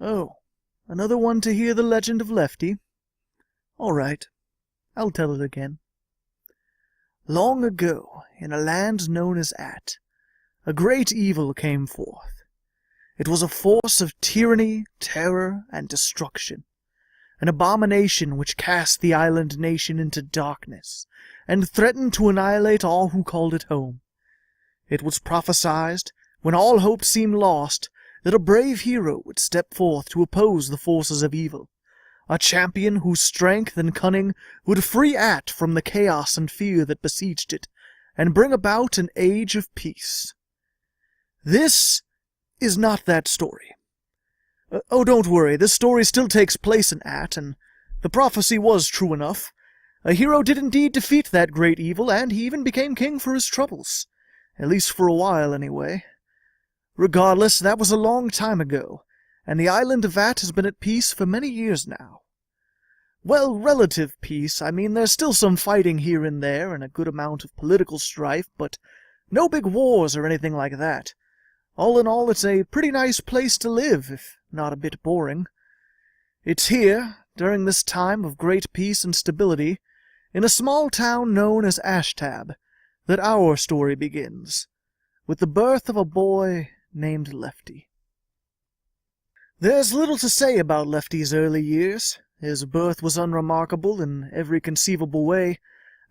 Oh, another one to hear the legend of Lefty? All right, I'll tell it again. Long ago, in a land known as At, a great evil came forth. It was a force of tyranny, terror, and destruction, an abomination which cast the island nation into darkness, and threatened to annihilate all who called it home. It was prophesied, when all hope seemed lost, that a brave hero would step forth to oppose the forces of evil, a champion whose strength and cunning would free At from the chaos and fear that besieged it, and bring about an age of peace. This is not that story. Oh, don't worry, this story still takes place in At, and the prophecy was true enough. A hero did indeed defeat that great evil, and he even became king for his troubles. At least for a while, anyway. Regardless, that was a long time ago, and the island of At has been at peace for many years now. Well, relative peace. I mean, there's still some fighting here and there, and a good amount of political strife, but no big wars or anything like that. All in all, it's a pretty nice place to live, if not a bit boring. It's here, during this time of great peace and stability, in a small town known as Ashtab, that our story begins, with the birth of a boy named Lefty. There's little to say about Lefty's early years. His birth was unremarkable in every conceivable way,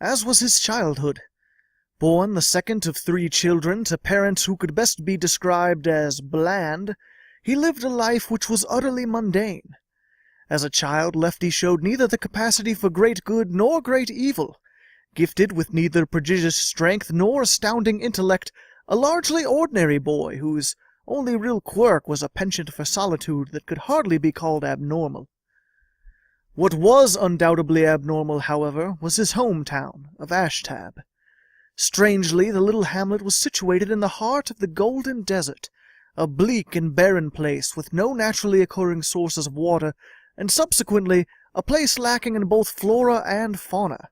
as was his childhood. Born the second of 3 children to parents who could best be described as bland, he lived a life which was utterly mundane. As a child, Lefty showed neither the capacity for great good nor great evil. Gifted with neither prodigious strength nor astounding intellect, a largely ordinary boy whose only real quirk was a penchant for solitude that could hardly be called abnormal. What was undoubtedly abnormal, however, was his hometown of Ashtab. Strangely, the little hamlet was situated in the heart of the Golden Desert, a bleak and barren place with no naturally occurring sources of water, and subsequently a place lacking in both flora and fauna.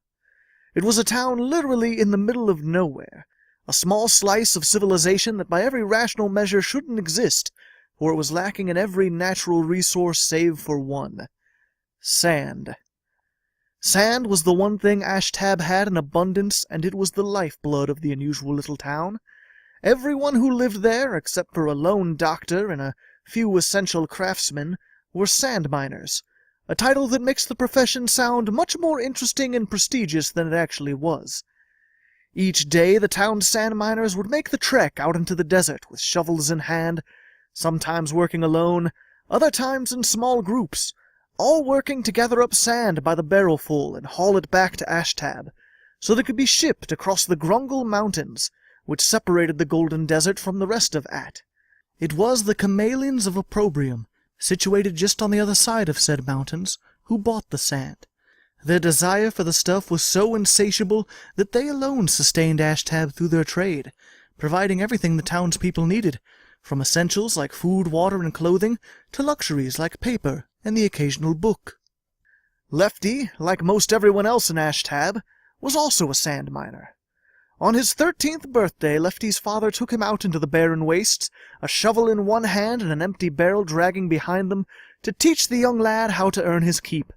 It was a town literally in the middle of nowhere, a small slice of civilization that by every rational measure shouldn't exist, for it was lacking in every natural resource save for one: sand. Sand was the one thing Ashtab had in abundance, and it was the lifeblood of the unusual little town. Everyone who lived there, except for a lone doctor and a few essential craftsmen, were sand miners, a title that makes the profession sound much more interesting and prestigious than it actually was. Each day the town's sand miners would make the trek out into the desert with shovels in hand, sometimes working alone, other times in small groups, all working to gather up sand by the barrelful and haul it back to Ashtab, so that it could be shipped across the Grungle Mountains, which separated the Golden Desert from the rest of At. It was the chameleons of Opprobrium, situated just on the other side of said mountains, who bought the sand. Their desire for the stuff was so insatiable that they alone sustained Ashtab through their trade, providing everything the townspeople needed, from essentials like food, water, and clothing, to luxuries like paper and the occasional book. Lefty, like most everyone else in Ashtab, was also a sand miner. On his 13th birthday, Lefty's father took him out into the barren wastes, a shovel in one hand and an empty barrel dragging behind them, to teach the young lad how to earn his keep.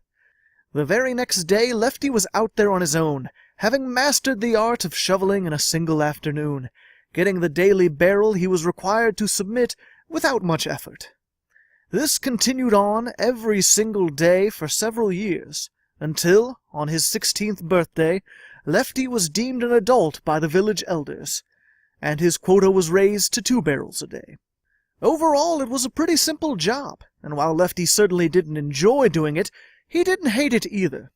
The very next day, Lefty was out there on his own, having mastered the art of shoveling in a single afternoon, getting the daily barrel he was required to submit without much effort. This continued on every single day for several years, until, on his 16th birthday, Lefty was deemed an adult by the village elders, and his quota was raised to 2 barrels a day. Overall, it was a pretty simple job, and while Lefty certainly didn't enjoy doing it, he didn't hate it either.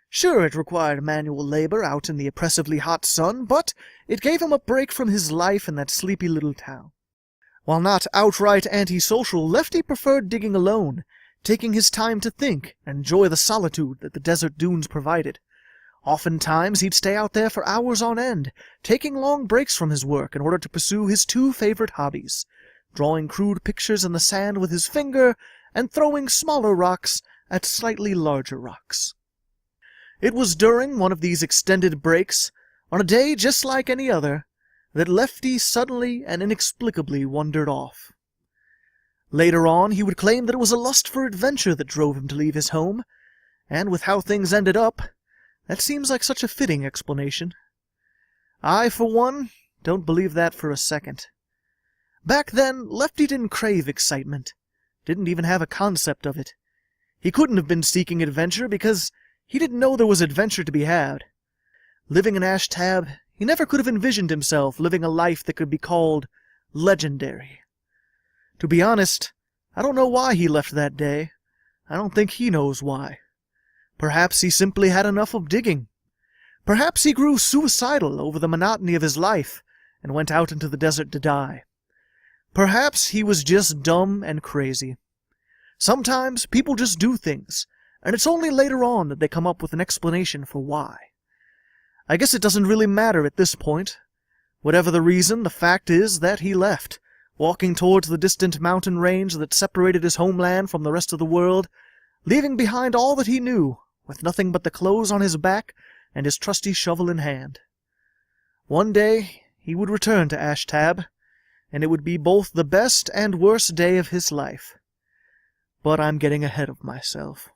Sure, it required manual labor out in the oppressively hot sun, but it gave him a break from his life in that sleepy little town. While not outright antisocial, Lefty preferred digging alone, taking his time to think and enjoy the solitude that the desert dunes provided. Oftentimes he'd stay out there for hours on end, taking long breaks from his work in order to pursue his 2 favorite hobbies: drawing crude pictures in the sand with his finger and throwing smaller rocks at slightly larger rocks. It was during one of these extended breaks, on a day just like any other, that Lefty suddenly and inexplicably wandered off. Later on, he would claim that it was a lust for adventure that drove him to leave his home, and with how things ended up, that seems like such a fitting explanation. I, for one, don't believe that for a second. Back then, Lefty didn't crave excitement, didn't even have a concept of it. He couldn't have been seeking adventure because he didn't know there was adventure to be had. Living in Ashtab, he never could have envisioned himself living a life that could be called legendary. To be honest, I don't know why he left that day. I don't think he knows why. Perhaps he simply had enough of digging. Perhaps he grew suicidal over the monotony of his life and went out into the desert to die. Perhaps he was just dumb and crazy. Sometimes people just do things, and it's only later on that they come up with an explanation for why. I guess it doesn't really matter at this point. Whatever the reason, the fact is that he left, walking towards the distant mountain range that separated his homeland from the rest of the world, leaving behind all that he knew, with nothing but the clothes on his back and his trusty shovel in hand. One day he would return to Ashtab, and it would be both the best and worst day of his life. But I'm getting ahead of myself.